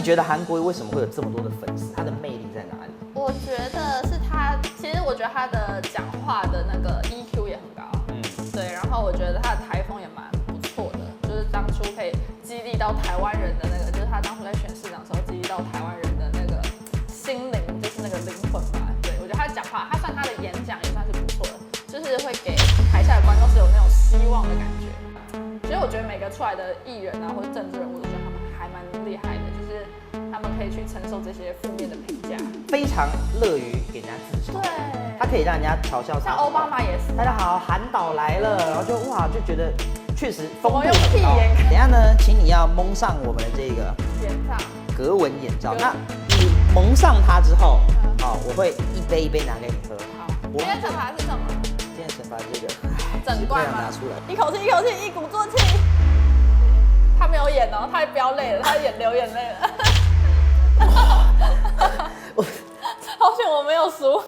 觉得韩国瑜为什么会有这么多的粉丝？他的魅力在哪里？我觉得是他，其实我觉得他的讲话的那个 EQ 也很高，对，然后我觉得他的台风也蛮不错的，就是当初可以激励到台湾人的那个，就是他当初在选市长的时候激励到台湾人的那个心灵，就是那个灵魂吧。对，我觉得他的讲话，他的演讲也算是不错的，就是会给台下的观众是有那种希望的感觉。其实我觉得每个出来的艺人啊，或者政治人物，我觉得他们还蛮厉害的，就是他们可以去承受这些负面的评价，非常乐于给人家自嘲。对，他可以让人家嘲笑他。像奥巴马也是。大家好，韩导来了，然后就哇，就觉得确实风度我用很高。屁眼等一下呢，请你要蒙上我们的这个眼罩。格纹眼罩。那你蒙上它之后，好，我会一杯一杯拿给你喝。好，今天惩罚是什么？今天惩罚这个整罐吗？拿出来，一口气，一口气，一鼓作气。他没有演哦，他也不要累了，他流眼泪了。好险我没有输。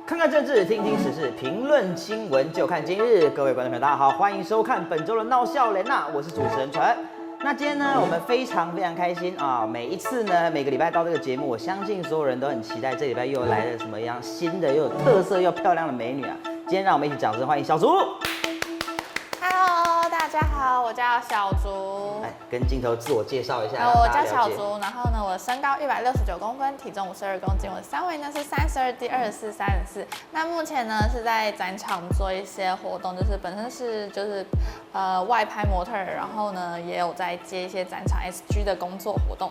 看看政治，听听时事，评论新闻就看今日。各位观众朋友，大家好，欢迎收看本周的闹笑人呐，我是主持人纯。那今天呢，我们非常开心啊！每一次呢，每个礼拜到这个节目，我相信所有人都很期待这礼拜又来了什么样新的又有特色又漂亮的美女啊！今天让我们一起掌声欢迎小竹。Hello， 大家好，我叫小竹。来跟镜头自我介绍一下。我叫小竹，然后呢，我身高169公分，体重52公斤，我的三围呢是32 D 24 34。那目前呢是在展场做一些活动，就是本身是外拍模特，然后呢也有在接一些展场 SG 的工作活动。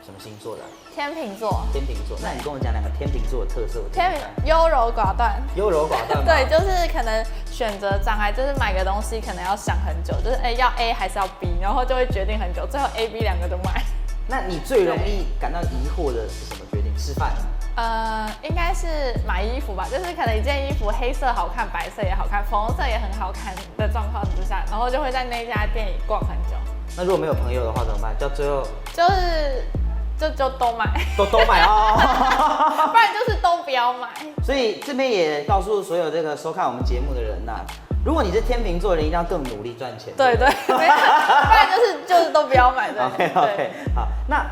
什么星座的？天秤座。天秤座。那你跟我讲两个天秤座的特色。优柔寡断。优柔寡断。对，就是可能选择障碍，就是买个东西可能要想很久，就是要 A 还是要 B， 然后就会决定很久，最后 A、B 两个都买。那你最容易感到疑惑的是什么决定？吃饭？应该是买衣服吧，就是可能一件衣服黑色好看，白色也好看，粉红色也很好看的状况之下，然后就会在那家店里逛很久。那如果没有朋友的话怎么办？最后就都买，都买哦，不然就是都不要买。所以这边也告诉所有这个收看我们节目的人呐，如果你是天秤座的人，一定要更努力赚钱。对，不然就是都不要买。对 OK， 好，那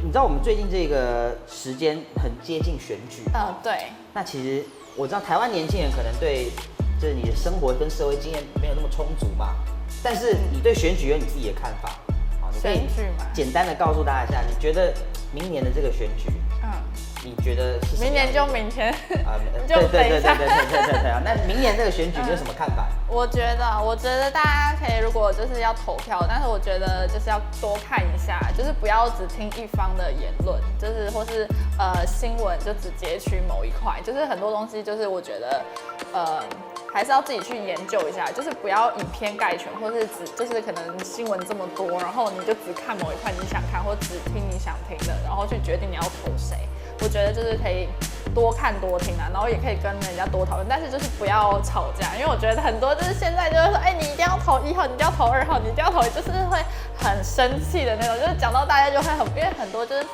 你知道我们最近这个时间很接近选举，对。那其实我知道台湾年轻人可能对就是你的生活跟社会经验没有那么充足嘛，但是你对选举有你自己的看法。你可以简单的告诉大家一下，你觉得明年的这个选举，你觉得是什么？明年就明天就等一下。对。那明年这个选举你有什么看法？我觉得大家可以，如果就是要投票，但是我觉得就是要多看一下，就是不要只听一方的言论，就是或是新闻就只截取某一块，就是很多东西就是我觉得还是要自己去研究一下，就是不要以偏概全，或是就是可能新闻这么多，然后你就只看某一块你想看，或只听你想听的，然后去决定你要投谁。我觉得就是可以多看多听啊，然后也可以跟人家多讨论，但是就是不要吵架，因为我觉得很多就是现在就是说，你一定要投1号，你一定要投2号，你一定要投，就是会很生气的那种，就是讲到大家就会因为很多就是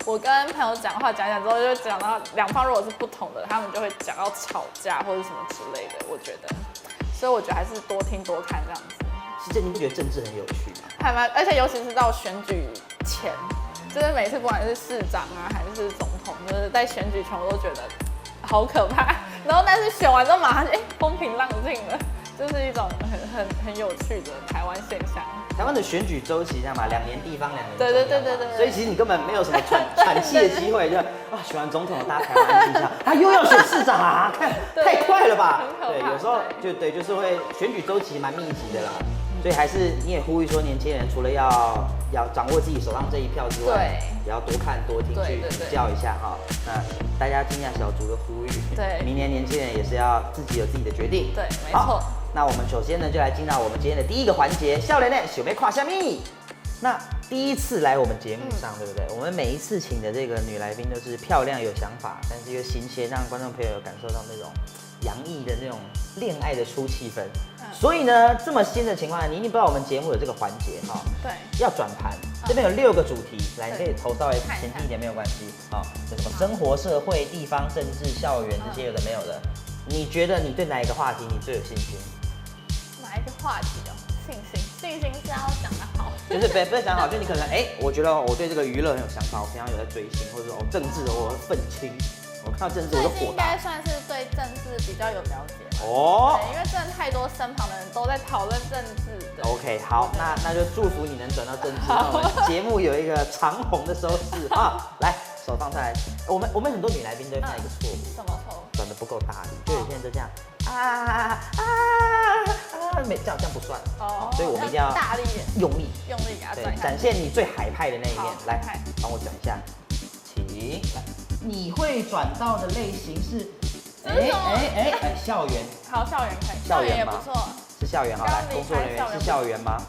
我跟朋友讲话讲之后，就讲到两方如果是不同的，他们就会讲到吵架或者什么之类的，我觉得，所以我觉得还是多听多看这样子。其实你不觉得政治很有趣吗？还蛮，而且尤其是到选举前。就是每次不管是市长啊还是总统，就是在选举前我都觉得好可怕，然后但是选完之后马上风平浪静了，就是一种很有趣的台湾现象。台湾的选举周期这样嘛，2年地方，2年中央。对。所以其实你根本没有什么喘气的机会，就选完总统大家台湾安静下，他又要选市长啊，太快了吧？对，有时候就是会选举周期蛮密集的啦。所以还是你也呼吁说，年轻人除了要掌握自己手上这一票之外，也要多看多听，去比较一下哈。那大家听一下小竹的呼吁，对，明年年轻人也是要自己有自己的决定。对，没错。那我们首先呢，就来进到我们今天的第一个环节，笑脸脸小妹跨下面。那第一次来我们节目上，对不对？我们每一次请的这个女来宾都是漂亮有想法，但是又新鲜，让观众朋友有感受到那种洋溢的那种恋爱的初气氛。所以呢，这么新的情况下，你一定不知道我们节目有这个环节哈。对。要转盘，这边有6个主题，来，你可以头稍微前进一点没有关系。好，有什么生活、社会、地方、政治、校园这些有的没有的，你觉得你对哪一个话题你最有信心？哪一个话题哦？信心是要讲得好，就是不要讲好，就你可能我觉得我对这个娱乐很有想法，我平常有在追星，或者说政治我愤青，我看到政治我就火大。应该算是对政治比较有了解哦。对，因为真的太多身旁的人都在讨论政治的。OK， 好，那就祝福你能转到政治。我们节目有一个长红的收视啊，来手放上来。我们很多女来宾都会犯一个错误，什么错误？转的不够大力，就有些人就这样这样不算哦，所以我们一定要大力一点，用力给它转，展现你最海派的那一面。来，帮我转一下，请来。你会转到的类型是，校园。好，校园可以，校园也不错，是校园好，来，工作人员是校园吗？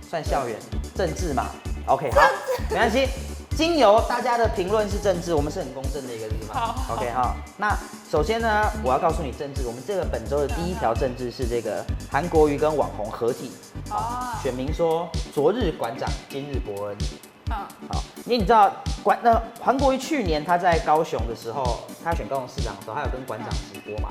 算校园，政治嘛。OK， 好，没关系。经由大家的评论是政治，我们是很公正的一个地方。好 ，OK 哈。那首先呢，我要告诉你政治，我们这个本周的第一条政治是这个韩国瑜跟网红合体。选民说昨日馆长，今日伯恩。好，你知道韩国瑜去年他在高雄的时候，他选高雄市长的时候，他有跟馆长直播嘛？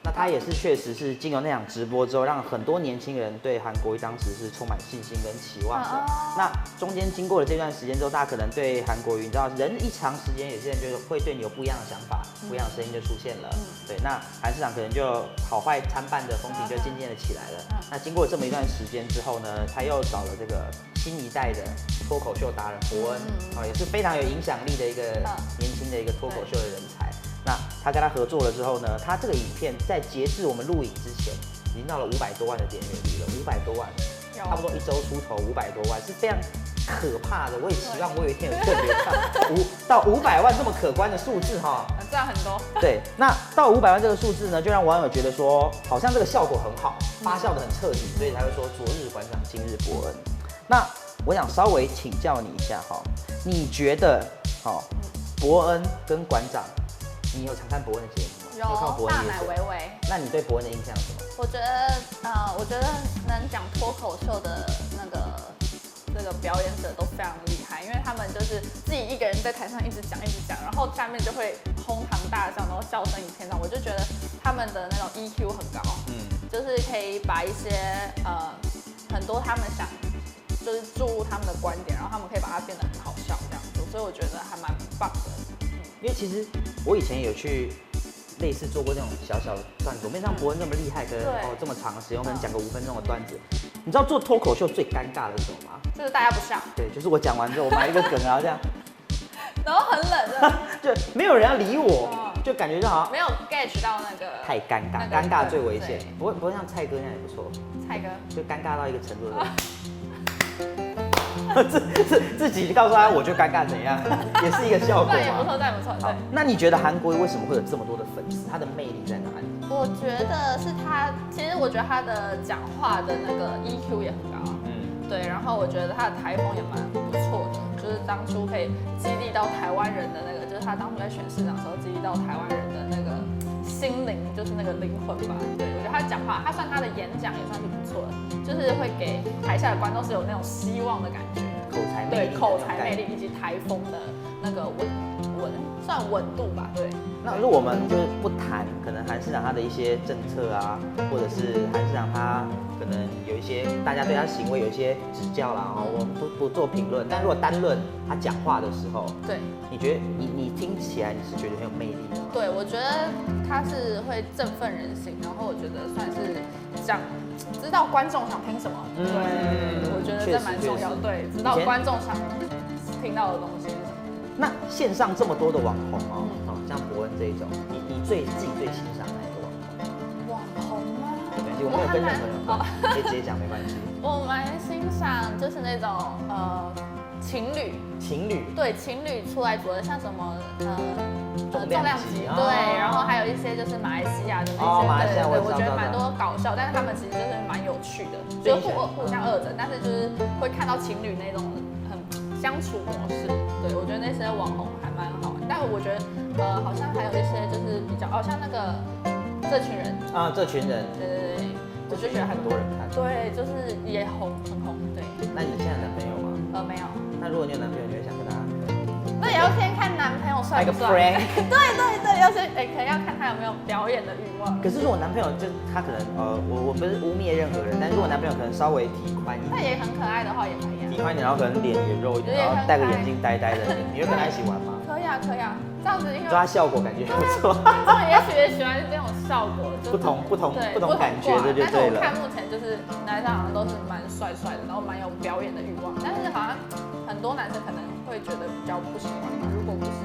那他也是确实是经由那场直播之后，让很多年轻人对韩国瑜当时是充满信心跟期望的。那中间经过了这段时间之后，大家可能对韩国瑜，你知道人一长时间，有些人就会对你有不一样的想法，不一样的声音就出现了。对，那韩市长可能就好坏参半的风评就渐渐的起来了。那经过这么一段时间之后呢，他又找了这个新一代的脱口秀达人伯恩，也是非常有影响力的一个年轻的一个脱口秀的人才。那他跟他合作了之后呢，他这个影片在截至我们录影之前，已经到了500多万的点阅率了，500多万，差不多1周出头500多万，是非常可怕的。我也希望我有一天有特别看到500万这么可观的数字哈，这样很多。对，那到500万这个数字呢，就让网友觉得说，好像这个效果很好，发酵的很彻底，所以才会说昨日馆长，今日伯恩。那我想稍微请教你一下哈，你觉得伯恩跟馆长？你有常看伯恩的节目吗？有，大奶维维。那你对伯恩的印象是什么？我觉得能讲脱口秀的这个表演者都非常厉害，因为他们就是自己一个人在台上一直讲，然后下面就会哄堂大笑，然后笑声一片上。我就觉得他们的那种 EQ 很高，就是可以把一些很多他们想就是注入他们的观点，然后他们可以把它变得很好笑这样子，所以我觉得还蛮棒的。因为其实我以前也有去类似做过那种小小的段子，我没像伯恩那么厉害，可能这么长的时间，我可能讲个5分钟的段子。你知道做脱口秀最尴尬的是什么吗？就是大家不笑。对，就是我讲完之后，我埋一个梗，然后这样，然后很冷的，就没有人要理我，就感觉就好像没有 get 到那个。太尴尬，尴尬最危险。不过像蔡哥那样也不错。蔡哥就尴尬到一个程度的。自己告诉他，我就尴尬怎样，也是一个效果嘛。也不错，也不错。对。那你觉得韩国瑜为什么会有这么多的粉丝？他的魅力在哪里？我觉得是他，其实我觉得他的讲话的那个 EQ 也很高。对，然后我觉得他的台风也蛮不错的，就是当初可以激励到台湾人的那个，就是他当初在选市长的时候激励到台湾人的那个心灵，就是那个灵魂吧。对，我觉得他讲话，他的演讲也算是不错的，就是会给台下的观众是有那种希望的感觉。口才魅力，对，口才魅力以及台风的那个算稳度吧。对。那如果我们就是不谈可能韩市长他的一些政策啊，或者是韩市长他可能有一些大家对他行为有一些指教啦，我们不做评论。但如果单论他讲话的时候，对，你觉得你听起来你是觉得很有魅力吗？对，我觉得他是会振奋人心，然后我觉得算是知道观众想听什么。对，我觉得这蛮重要。对，知道观众想听到的东西是什么。那线上这么多的网红像伯恩这一种，你自己最欣赏哪一个网红？网红吗？没关系，我没有跟任何人问，可以直接讲没关系。我蛮欣赏就是那种情侣，对，情侣出来组的，像什么重量级，对，然后还有一些就是马来西亚的那些，对，我觉得蛮多搞笑，但是他们其实就是蛮有趣的，就互相恶整，但是就是会看到情侣那种很相处模式。对，我觉得那些网红还蛮好玩，但我觉得好像还有一些就是比较像那个这群人啊，这群人，对，我就觉得很多人看，对，就是也很红，对。那你现在有男朋友吗？没有。那如果你有男朋友，你会想跟他那也要先看男朋友帅不帅。对对对，要先可能要看他有没有表演的欲望。可是如果男朋友就他可能我不是污蔑任何人，但是如果男朋友可能稍微体宽一点，那也很可爱的话也可以啊。体宽一点，然后可能脸也肉一点，然后戴个眼镜呆呆的，你会跟他一起玩吗？可以啊，可以啊，这样子因为抓效果感觉不错。观众也许也喜欢这种效果，不同感觉的就对了。但是我看目前就是男生好像都是蛮帅帅的，然后蛮有表演的欲望，但是好像很多男生可能会觉得比较不喜欢吧，如果不是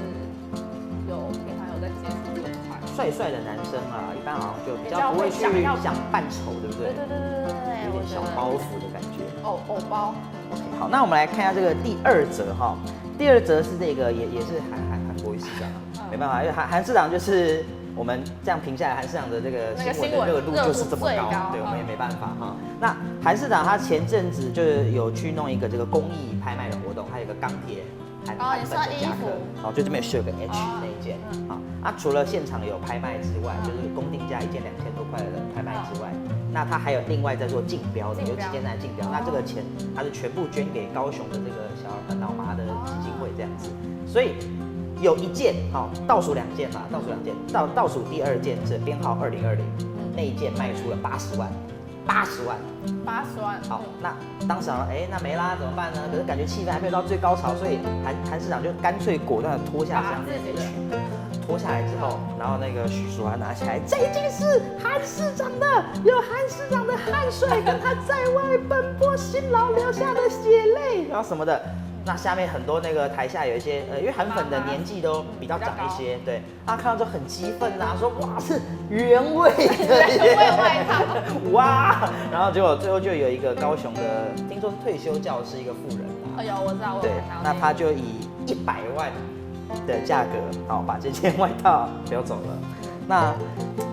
平常有在接触这一块。帅帅的男生啊，一般好像就比较不会去想扮丑，对不对？对，有点小包袱的感觉。偶包。OK， 好，那我们来看一下这个第二则哈。第二则是这个也是韩国瑜市长，没办法，因为韩市长就是我们这样评下来，韩市长的这个新闻的热度就是这么高，对，我们也没办法哈。那韩市长他前阵子就是有去弄一个这个公益拍卖的活动，还有一个钢铁韩粉的夹克，哦，就这边有个 H 那一件，啊，除了现场有拍卖之外，就是公定价1件2000多块的拍卖之外，那他还有另外在做竞标的，有几件在竞标，那这个钱他是全部捐给高雄的这个小儿脑麻的基金会这样子，所以有一件，好，倒数2件嘛，倒数第2件是编号2020，那一件卖出了80万。80万，好，那当时那没啦，怎么办呢？可是感觉气氛还没有到最高潮，所以韩市长就干脆果断的脱下这样的 H， 脱下来之后，然后那个许淑华拿起来，这件是韩市长的，有韩市长的汗水跟他在外奔波辛劳留下的血泪，然后什么的。那下面很多那个台下有一些因为韩粉的年纪都比较长一些，对，看到就很激愤呐，说哇是原味的耶，外套，哇，然后结果最后就有一个高雄的，听说是退休教师一个妇人啦，有我知道，对，那他就以100万的价格，好把这件外套留走了。那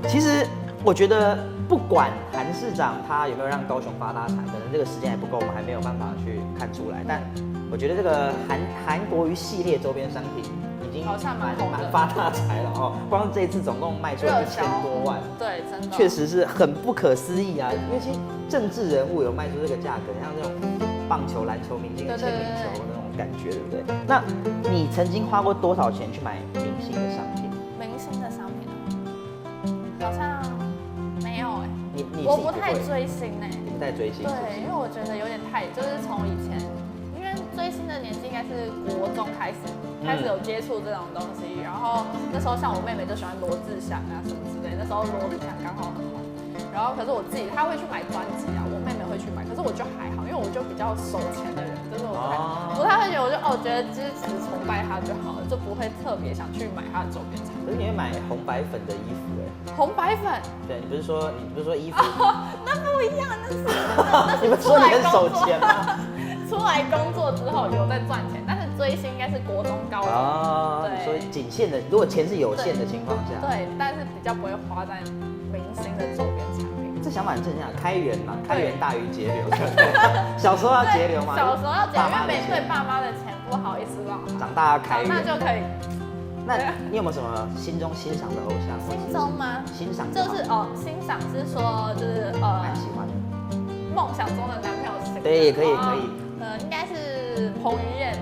其实我觉得不管韩市长他有没有让高雄发大财，可能这个时间还不够，我们还没有办法去看出来，但我觉得这个韩国瑜系列周边商品已经好像蛮发大财了哦，光这一次总共卖出了1000多万，对，真的确实是很不可思议啊！因为其实政治人物有卖出这个价格，像那种棒球、篮球明星的签名球那种感觉，对不对？那你曾经花过多少钱去买明星的商品？明星的商品好像没有我不太追星你不太追星？对，因为我觉得有点太，就是从以前。追星的年纪应该是国中开始有接触这种东西，然后那时候像我妹妹就喜欢罗志祥啊什么之类，那时候罗志祥刚好很红，然后可是我自己她会去买专辑啊，我妹妹会去买，可是我就还好，因为我就比较收钱的人，就是我不太会觉得，我觉得支持崇拜她就好了，就不会特别想去买她的周边产品。可是你会买红白粉的衣服红白粉？对，你不是说衣服？那不一样，那是你不是说你很守钱吗？出来工作之后有在赚钱，但是追星应该是国中、高中对，所以仅限的，如果钱是有限的情况下，对，但是比较不会花在明星的周边产品。这想法很正向，开源嘛，开源大于节流。小时候要节流嘛，小时候要节流，因为没对爸妈的钱不好意思乱花。长大要开源，那就可以。那你有没有什么心中欣赏的偶像？心中吗？就是欣赏是说就是蛮喜欢的，梦想中的男朋友型。对，也可以。应该是彭于晏、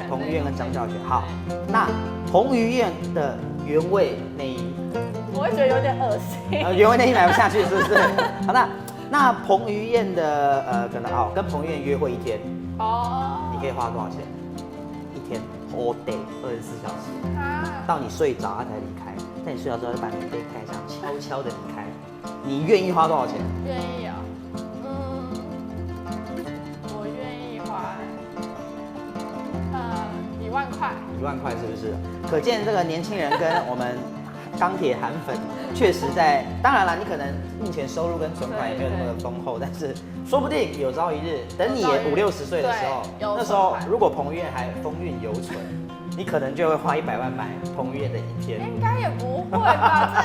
彭于晏跟张孝全。好，那彭于晏的原味内衣，我会觉得有点恶心。原味内衣买不下去是不是？好，那彭于晏的可能跟彭于晏约会1天，你可以花多少钱？1天 all day 24小时，到你睡着他才离开，在你睡着之后就把棉被盖上，悄悄的离开，你愿意花多少钱？愿意啊。1万块，1万块是不是？可见这个年轻人跟我们钢铁韩粉确实在，当然了，你可能目前收入跟存款也没有那么的丰厚，但是说不定有朝一日，等你也50、60岁的时候，那时候如果彭于晏还风韵犹存，你可能就会花100万买彭于晏的1天。应该也不会吧？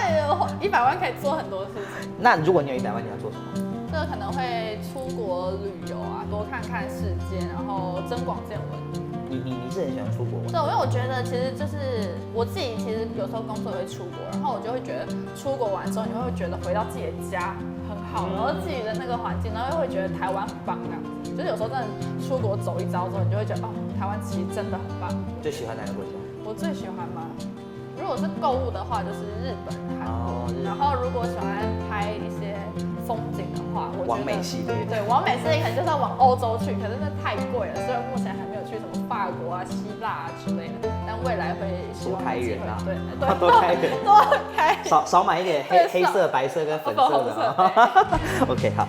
这100万可以做很多事情。那如果你有100万，你要做什么？这个可能会出国旅游啊，多看看世界，然后增广见闻。你是很喜欢出国玩？对，因为我觉得其实就是我自己，其实有时候工作也会出国，然后我就会觉得出国玩之后，你会觉得回到自己的家很很好，然后自己的那个环境，然后又会觉得台湾很棒这样子。就是有时候真的出国走一遭之后，你就会觉得哦，台湾其实真的很棒。最喜欢哪个国家？我最喜欢吗？如果是购物的话，就是日本、韩国。然后如果喜欢拍一些风景的话，我觉得完美系列。对，完美系列可能就是要往欧洲去，可是那太贵了，所以目前还没有去什么法国啊、希腊啊之类的。但未来会希望多开源啊，对，多开源，多开源，少买一点黑色、白色跟粉色的。OK， 好，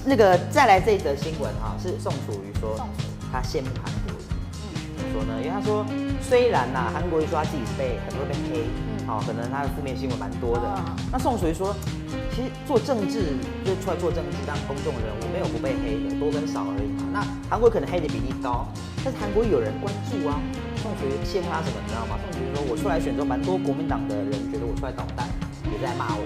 那个再来这一则新闻哈，是宋楚瑜说他羡慕韩国瑜。怎么说呢？因为他说虽然韩国瑜说他自己很多被黑，可能他的负面新闻蛮多的。那宋楚瑜说，其实做政治就是出来做政治当公众人物，没有不被黑的，多跟少而已嘛。那韩国可能黑的比例高，但是韩国有人关注啊。宋楚瑜羡慕他什么，你知道吗？宋楚瑜说，我出来选之后，蛮多国民党的人觉得我出来捣蛋，也在骂我。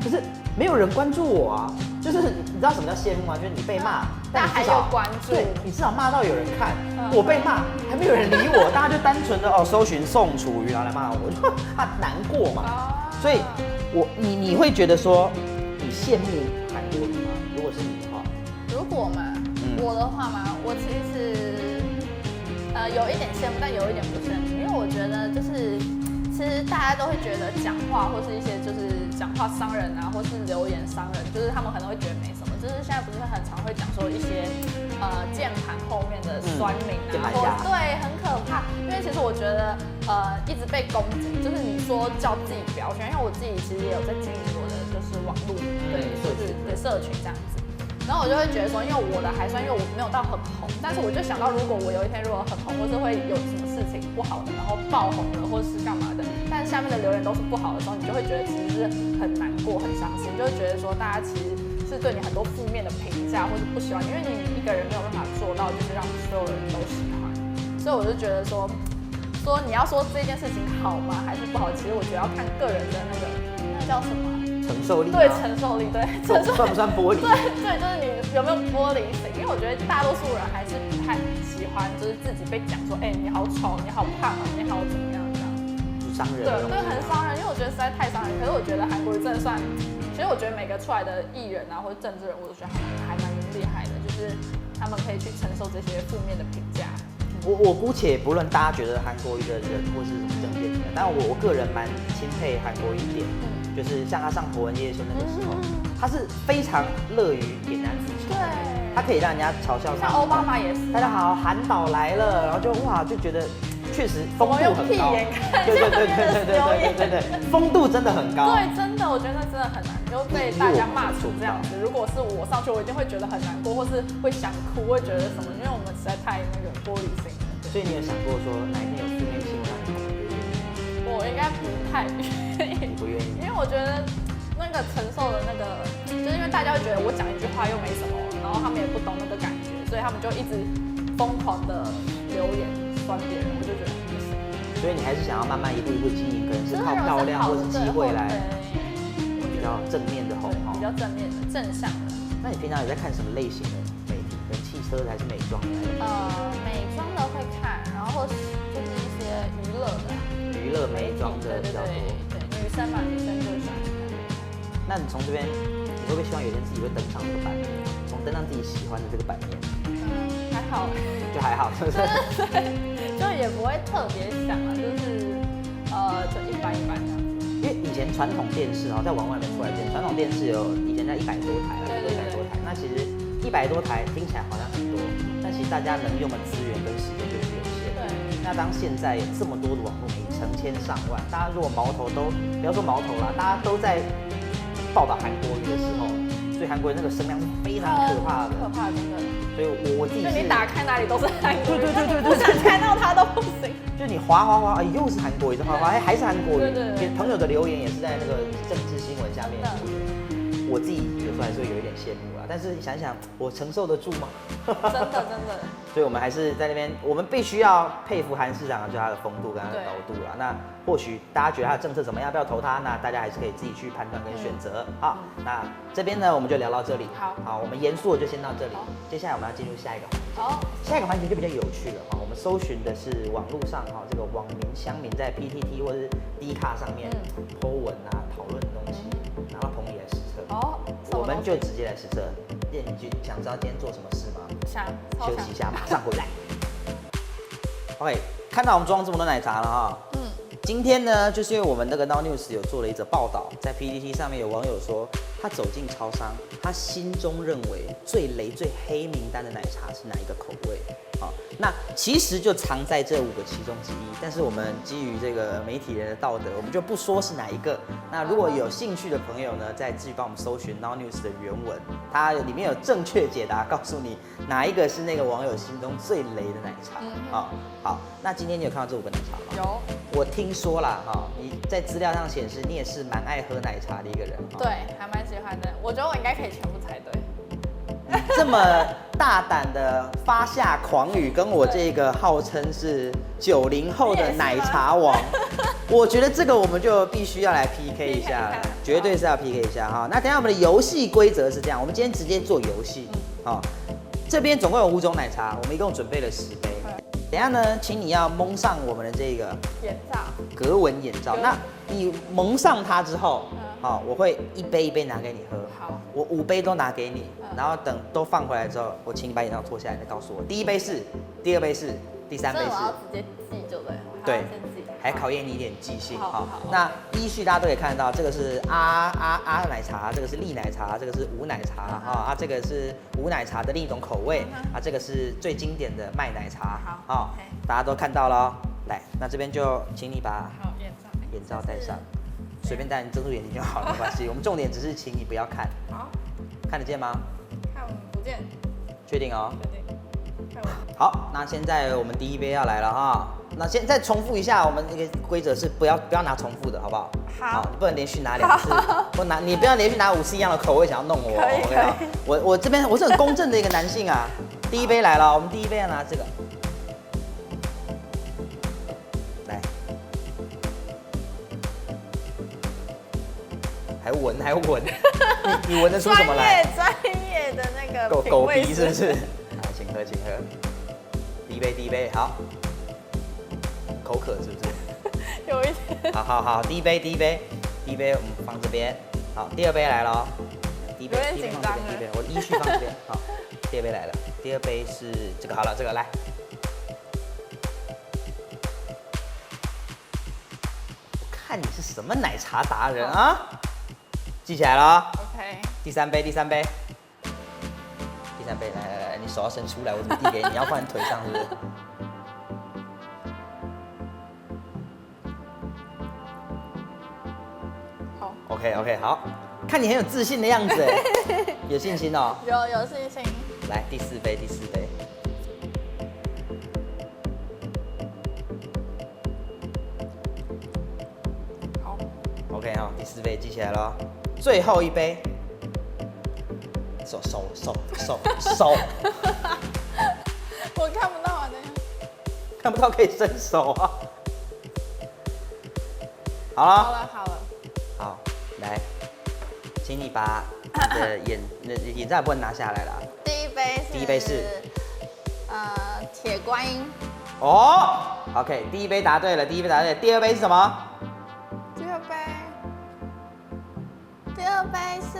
可是没有人关注我啊，就是你知道什么叫羡慕吗？就是你被骂，但还有关注，对你至少骂到有人看。我被骂还没有人理我，大家就单纯的搜寻宋楚瑜然后来骂我，就他难过嘛。所以你会觉得说你羡慕韩国瑜吗？如果是你的话，如果嘛，我的话嘛，我其实有一点羡慕，但有一点不羡慕，因为我觉得就是。其实大家都会觉得讲话或是一些就是讲话伤人啊，或是留言伤人，就是他们可能会觉得没什么。就是现在不是很常会讲说一些键盘后面的酸民啊，或对很可怕。因为其实我觉得一直被攻击，就是你说叫自己不要选，因为我自己其实也有在经营我的就是网络对社群这样子。然后我就会觉得说，因为我的还算，因为我没有到很红，但是我就想到，如果我有一天如果很红，或是会有什么事情不好的，然后爆红了，或是干嘛的，但是下面的留言都是不好的时候，你就会觉得其实是很难过、很伤心，就会觉得说大家其实是对你很多负面的评价或是不喜欢，因为你一个人没有办法做到，就是让所有人都喜欢。所以我就觉得说你要说这件事情好吗，还是不好？其实我觉得要看个人的那叫什么？承受力，对承受力，对算不算玻璃？对，就是你有没有玻璃心？因为我觉得大多数人还是不太喜欢，就是自己被讲说，你好丑，你好胖啊，你好怎么样这样，伤人。对，很伤人，因为我觉得实在太伤人。可是我觉得韩国瑜真的算，其实我觉得每个出来的艺人啊，或者政治人物，我都觉得还蛮厉害的，就是他们可以去承受这些负面的评价。我姑且不论大家觉得韩国瑜的人或是什么政见怎么样，但我个人蛮钦佩韩国瑜一点。就是像他上《博文夜秀》那个时候，他是非常乐于点燃自嘲，对，他可以让人家嘲笑他。像奥巴马也是，大家好，韩导来了，然后就觉得确实风度很高。对，风度真的很高。对，真的，我觉得那真的很难，就被大家骂成这样子。如果是我上去，我一定会觉得很难过，或是会想哭，会觉得什么，因为我们实在太那个玻璃心了。所以你有想过说哪一天有负面新闻让你哭？我应该不太愿意。你不愿意？因为我觉得那个承受的那个，就是因为大家会觉得我讲一句话又没什么，然后他们也不懂那个感觉，所以他们就一直疯狂的留言酸别人，我就觉得不行。所以你还是想要慢慢一步一步经营，可能是靠漂亮或是机会来比较正面的红，比较正面的正向的。那你平常有在看什么类型的媒体？跟汽车还是美妆的？美妆的会看，然后就是一些娱乐的。娱乐美妆的比较多，对，女生嘛，女生就喜欢看。那你从这边，你会不会希望有一天自己会登上这个版面，登上自己喜欢的这个版面？还好，就还好，是不是？对，就也不会特别想啊，就是就一般这样子。因为以前传统电视在网外面出来电，传统电视以前在100多台了，100多台。那其实100多台听起来好像很多，但其实大家能用的资源跟时间就是有限。对。那当现在有这么多的网络媒体，成千上万，大家如果矛头都不要说矛头啦，大家都在报道韩国瑜的时候，所以韩国瑜那个声量是非常可怕的，可怕真的。所以我自己是，就你打开哪里都是韩国瑜，对，不想看到他都不行。就你滑，又是韩国瑜，再滑，还是韩国瑜。对，朋友的留言也是在那个政治新闻下面。我自己有时候还是会有一点羡慕啦，但是想想我承受得住吗？真的。所以我们还是在那边，我们必须要佩服韩市长，就他的风度跟他的高度啦。那或许大家觉得他的政策怎么样，要不要投他？那大家还是可以自己去判断跟选择。好，那这边呢我们就聊到这里。好，我们严肃的就先到这里。接下来我们要进入下一个。好，下一个环节就比较有趣了哈。我们搜寻的是网络上这个网民乡民在 PTT 或者是 D 卡上面 po 文啊讨论的东西，然后彭里来实测。哦，我们就直接来实测。你想知道今天做什么事吗？想，休息一下，马上回来。OK， 看到我们装这么多奶茶了哈。今天呢，就是因为我们那个 Now News 有做了一则报道，在 PTT 上面有网友说，他走进超商，他心中认为最雷、最黑名单的奶茶是哪一个口味？那其实就藏在这5个其中之一，但是我们基于这个媒体人的道德，我们就不说是哪一个。那如果有兴趣的朋友呢，再自己帮我们搜寻 Now News 的原文，它里面有正确解答，告诉你哪一个是那个网友心中最雷的奶茶。好，那今天你有看到这5个奶茶吗？有。我听说啦，你在资料上显示你也是蛮爱喝奶茶的一个人。对，还蛮喜欢的。我觉得我应该可以全部猜对。这么大胆的发下狂语，跟我这个号称是90后的奶茶王，我觉得这个我们就必须要来 PK 一下了，绝对是要 PK 一下哈。那等一下我们的游戏规则是这样，我们今天直接做游戏。这边总共有5种奶茶，我们一共准备了10杯。等一下呢，请你要蒙上我们的这个眼罩，格纹眼罩。那你蒙上它之后，我会一杯一杯拿给你喝。好，我5杯都拿给你，然后等都放回来之后，我请你把眼罩脱下来，再告诉我第1杯是，第2杯是，第3杯是。我要直接记就对。对，还考验你一点记性。好，那依序大家都可以看得到，这个是阿奶茶，这个是丽奶茶，这个是无奶茶这个是无奶茶的另一种口味这个是最经典的麦奶茶。好，大家都看到了。来，那这边就请你把眼罩戴上，随便戴，你遮住眼睛就好了，没关系。我们重点只是请你不要看。好，看得见吗？看不见。确定。好，那现在我们第1杯要来了哈。那现在重复一下，我们那个规则是不要拿重复的，好不好？好，你不能连续拿2次，你不要连续拿5次一样的口味，想要弄我。可以。我这边我是很公正的一个男性啊。第1杯来了，我们第1杯要拿这个。来，还闻，你闻得出什么来？专业的那个狗鼻是不是？请喝。第一杯，好。口渴是不是？有一点。好，第一杯我们放这边。好，第2杯来了。第一杯有点紧张了。我依序放这边。好，第2杯来了。第2杯是这个，好了，这个来。我看你是什么奶茶达人啊？记起来了。OK。第3杯，来，你手要伸出来，我怎么递给你？你要放在腿上是不是？OK， 好，看你很有自信的样子哎，有信心哦。有信心。来，第4杯。好。OK 哈，第4杯记起来了，最后1杯。手。我看不到啊，等一下。看不到可以伸手啊。好了。好，来，请你把你的眼罩也不能拿下来了。第一杯是铁观音。OK， 第1杯答对了，第2杯是什么？第二杯是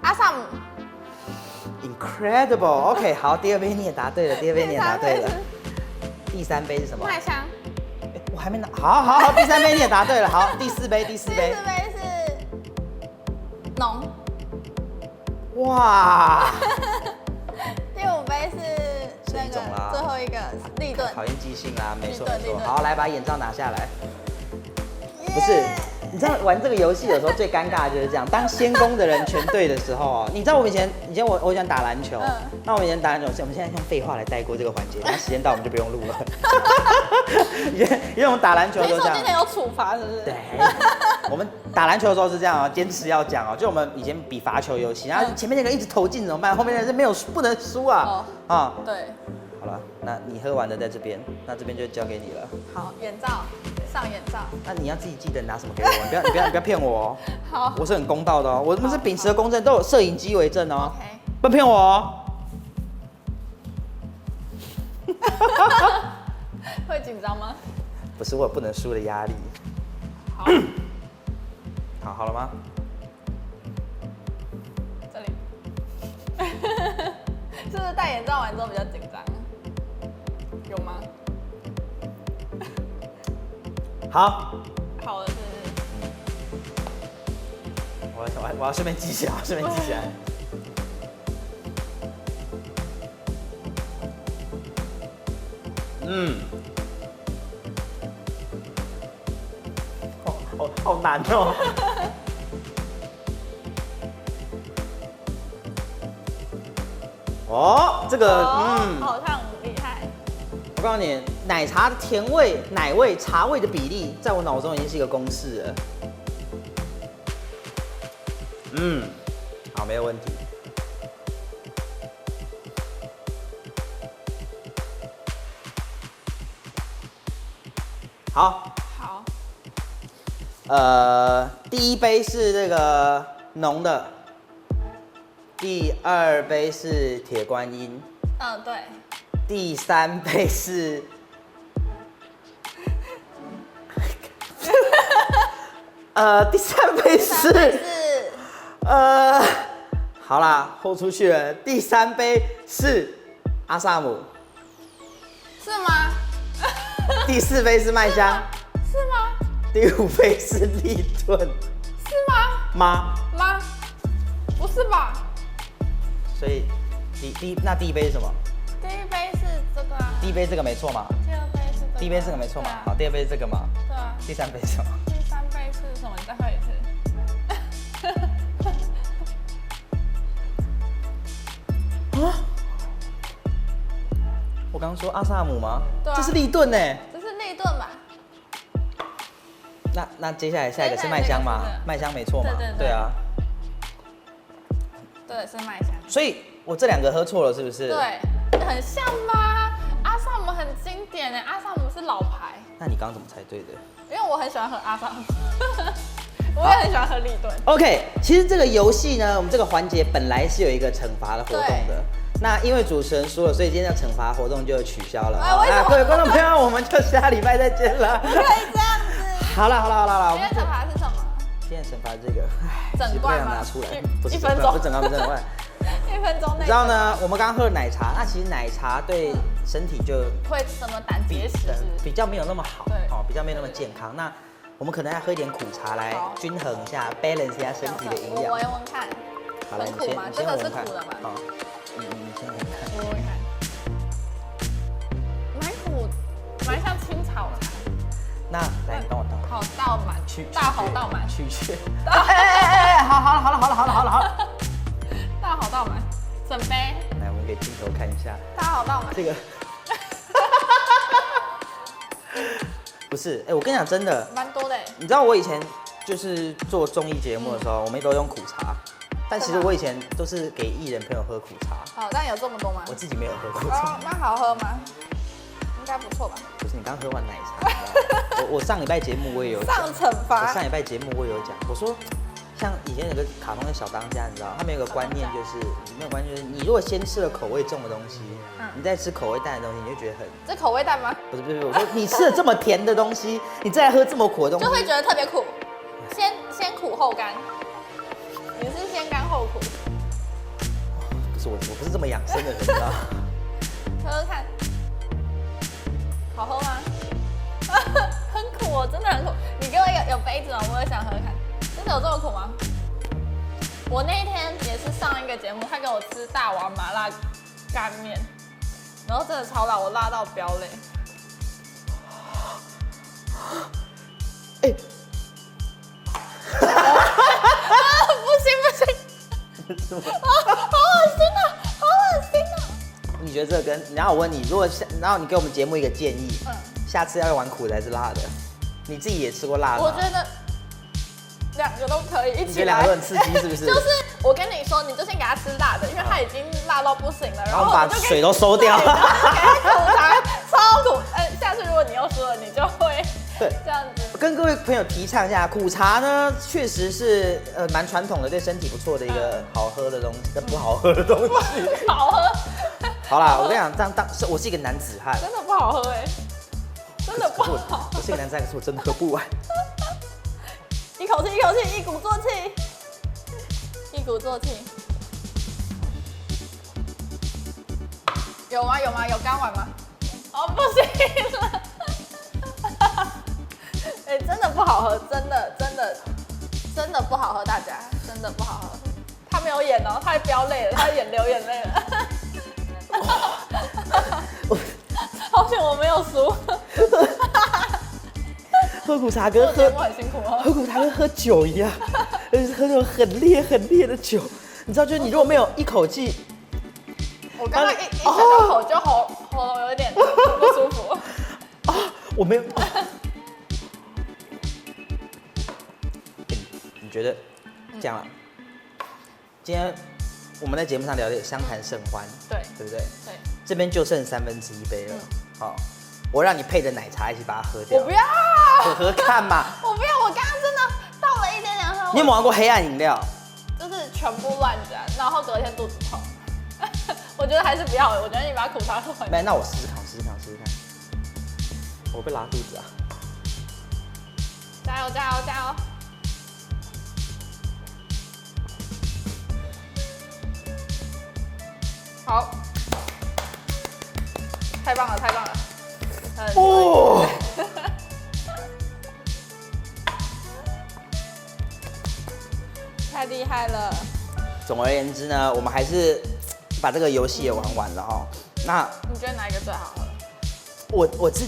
阿萨姆。Incredible，OK， 好，第2杯你也答对了，第3杯是什么？麦香。我还没拿，好，第3杯你也答对了，好，第4杯。第4杯是浓。哇。第5杯是那个最后一个立顿。考验记性啦，没错。好，来把眼罩拿下来。不是，你知道玩这个游戏有时候最尴尬的就是这样，当先攻的人全对的时候你知道我以前我喜欢打篮球，那我们以前打篮球，我们现在用废话来带过这个环节，那时间到我们就不用录了。因为我们打篮球的时候这样。今天有处罚是不是？对，我们打篮球的时候是这样坚持要讲就我们以前比罚球游戏，然后前面那个一直投进怎么办？后面的人是不能输啊。对。好了，那你喝完的在这边，那这边就交给你了。好，上眼罩。那你要自己记得拿什么给我，你不要骗我哦。好，我是很公道的哦，我们是秉持的公正，都有摄影机为证哦。OK。不骗我哦。会紧张吗？不是，我有不能输的压力。好。好了吗？戴眼罩完之后比较紧张，有吗？好，好了，是我要顺便记起来，顺便记起来。好难哦。哦，这个好像厉害。我告诉你，奶茶的甜味、奶味、茶味的比例，在我脑中已经是一个公式了。好，没有问题。好，第一杯是这个浓的，第二杯是铁观音，对。第三杯是，第三杯是，好啦，豁出去了。第三杯是阿萨姆，是吗？第四杯是麦香，是吗？第五杯是立顿，是吗？妈，不是吧？所以第一杯是什么？第一杯是这个啊。第一杯这个没错嘛？第二杯是这个。第一杯这个没错嘛？好，第二杯是这个嘛？对啊。第三杯是什么？第三杯是什么？你再喝一次。我刚刚说阿萨姆吗？对啊。这是立顿呢。这是立顿吧？那接下来下一个是麦香吗？麦香没错嘛？对啊。对，是麦香。所以我这两个喝错了，是不是？对，很像吗？阿萨姆很经典诶，阿萨姆是老牌。那你刚刚怎么猜对的？因为我很喜欢喝阿萨姆，我也很喜欢喝立顿。OK， 其实这个游戏呢，我们这个环节本来是有一个惩罚的活动的。那因为主持人输了，所以今天的惩罚活动就取消了。各位观众朋友，我们就下礼拜再见了。不可以这样子。好了。今天惩罚是什么？今天惩罚这个，整罐吗？拿出来，不是1分钟，不是整罐，1分钟内。你知道呢？我们刚刚喝了奶茶，那其实奶茶对身体就会什么胆结石，比较没有那么好，对，比较没有那么健康。那我们可能要喝一点苦茶来均衡一下 ，balance 一下身体的营养。我闻闻看。好了，很苦吗？这个是苦的吗？好，你先闻看。我闻看。蛮苦，蛮像青草茶。那来，你帮我倒。好，倒满。大好倒满。去。哎，好了。大好倒满，整杯。来，我们给镜头看一下。大好倒满。这个。不是，我跟你讲，真的。蛮多的。你知道我以前就是做综艺节目的时候，我们都用苦茶。但其实我以前都是给艺人朋友喝苦茶。好，但有这么多吗？我自己没有喝过。那好喝吗？应该不错吧？不是，你刚喝完奶茶。我上礼拜节目我也有上惩罚。我上礼拜节目我也有讲，我说像以前有个卡通的小当家，你知道，他们有个观念就是，你如果先吃了口味重的东西，你再吃口味淡的东西，你就觉得很。这口味淡吗？不是，我说你吃了这么甜的东西，你再来喝这么苦的东西，就会觉得特别苦。先苦后甘。你是先甘后苦。不是我不是这么养生的人，你知道。喝喝看。好喝吗？很苦哦，真的很苦。你给我有杯子吗？我也想喝喝看。真的有这么苦吗？我那一天也是上一个节目，他给我吃大碗麻辣干面，然后真的超辣，我辣到飙泪。不行。好恶心啊！你觉得这个然后我问你，然后你给我们节目一个建议，下次要玩苦的还是辣的？你自己也吃过辣的吗？我觉得两个都可以一起来。你觉得两个都很刺激是不是？就是我跟你说，你就先给他吃辣的，因为他已经辣到不行了，然后把水都收掉，然后给他苦茶，超苦。下次如果你又输了，你就会这样子。跟各位朋友提倡一下，苦茶呢确实是蛮传统的，对身体不错的一个好喝的东西，但不好喝的东西。好喝。好啦，我跟你讲，我是一个男子汉，真的不好喝真的不好。我是一个男子汉，可是我真的喝不完。一口气，一鼓作气。有吗？有吗？有刚完吗？哦，不行了。哎、真的不好喝，真的不好喝，大家真的不好喝。他没有演哦，他还飙泪了，他流眼泪了。好险我没有输。喝苦茶跟喝很辛苦哦。喝苦茶跟喝酒一样，就是喝那种很烈的酒。你知道，就是你如果没有一口气，我刚刚一小小口就喉咙有一点不舒服。我没有。你觉得这样了？今天我们在节目上聊的相谈甚欢，对不对？对。这边就剩1/3杯了，好，我让你配着奶茶一起把它喝掉。我不要。喝看嘛。我不要，我刚刚真的倒了一点点喝。你有没有玩过黑暗饮料？就是全部乱沾，然后隔天肚子痛。我觉得还是不要了，我觉得你把苦茶喝完。没，那我试试看。我被拉肚子啊！加油！好，太棒了！哦，太厉害了！总而言之呢，我们还是把这个游戏也玩完了哈。那你觉得哪一个最好喝？我自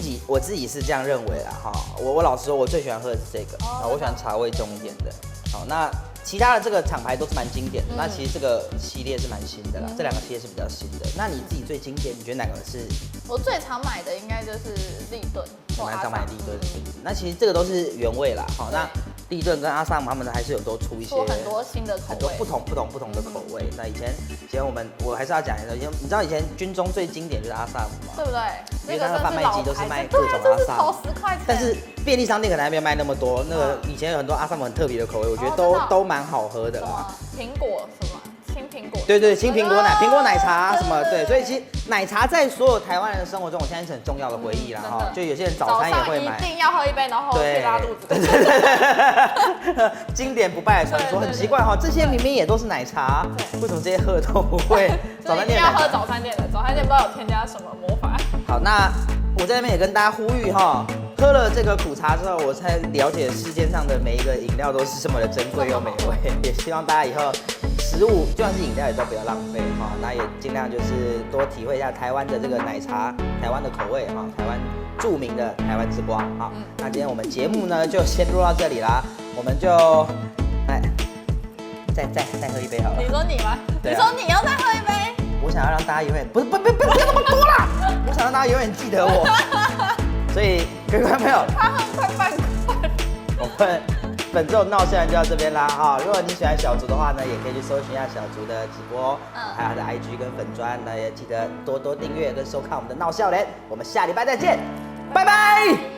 己是这样认为啦哈。我老实说，我最喜欢喝的是这个，我喜欢茶味重一点的。好，那其他的这个厂牌都是蛮经典的，那其实这个系列是蛮新的啦，这2个系列是比较新的。那你自己最经典，你觉得哪个是？我最常买的应该就是立顿，我蛮常买立顿。那其实这个都是原味啦，好，那立顿跟阿萨姆他们还是有多出一些很多新的口味，很多不同的口味。那以前我还是要讲一下，你知道以前军中最经典就是阿萨姆吗？对不对？因为它的贩卖机都是卖各种阿萨姆，投10块钱。但是便利商店可能还没有卖那么多。那个以前有很多阿萨姆很特别的口味，我觉得都蛮好喝的啦。苹果什么？青苹果。对，青苹果奶、苹果奶茶什么，对，所以其实奶茶在所有台湾人的生活中，我现在是很重要的回忆啦哈。就有些人早餐也会买，一定要喝一杯，然后去拉肚子。对，经典不败的传说，很奇怪哈，这些明明也都是奶茶，为什么这些喝都不会？早餐店要喝早餐店的，早餐店不知道有添加什么魔法。好，那我在那边也跟大家呼吁哈，喝了这个苦茶之后，我才了解世界上的每一个饮料都是这么的珍贵又美味。也希望大家以后食物就算是饮料也都不要浪费哈，那也尽量就是多体会一下台湾的这个奶茶，台湾的口味哈，台湾著名的台湾之光。好，那今天我们节目呢就先录到这里啦，我们就再喝一杯好了。你说你吗？对啊，你说你要再喝一杯？我想要让大家永远不要那么多啦，我想让大家永远记得我。所以各位观众朋友，他喝快半罐。我们本周闹笑人就到这边啦啊！如果你喜欢小竹的话呢，也可以去搜寻一下小竹的直播，还有他的 IG 跟粉专，那也记得多多订阅跟收看我们的闹笑人。我们下礼拜再见，拜拜。